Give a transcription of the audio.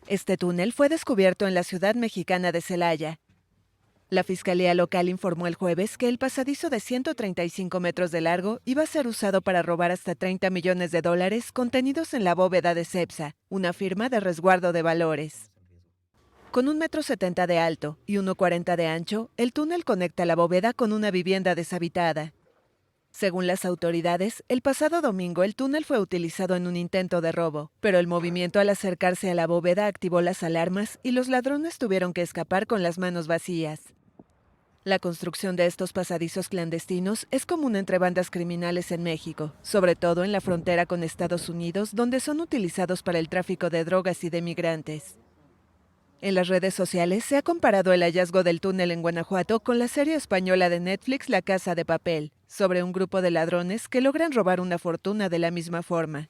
Este túnel fue descubierto en la ciudad mexicana de Celaya. La fiscalía local informó el jueves que el pasadizo de 135 metros de largo iba a ser usado para robar hasta 30 millones de dólares contenidos en la bóveda de Cepsa, una firma de resguardo de valores. Con 1,70 m de alto y 1,40 m de ancho, el túnel conecta la bóveda con una vivienda deshabitada. Según las autoridades, el pasado domingo el túnel fue utilizado en un intento de robo, pero el movimiento al acercarse a la bóveda activó las alarmas y los ladrones tuvieron que escapar con las manos vacías. La construcción de estos pasadizos clandestinos es común entre bandas criminales en México, sobre todo en la frontera con Estados Unidos, donde son utilizados para el tráfico de drogas y de migrantes. En las redes sociales se ha comparado el hallazgo del túnel en Guanajuato con la serie española de Netflix La Casa de Papel, sobre un grupo de ladrones que logran robar una fortuna de la misma forma.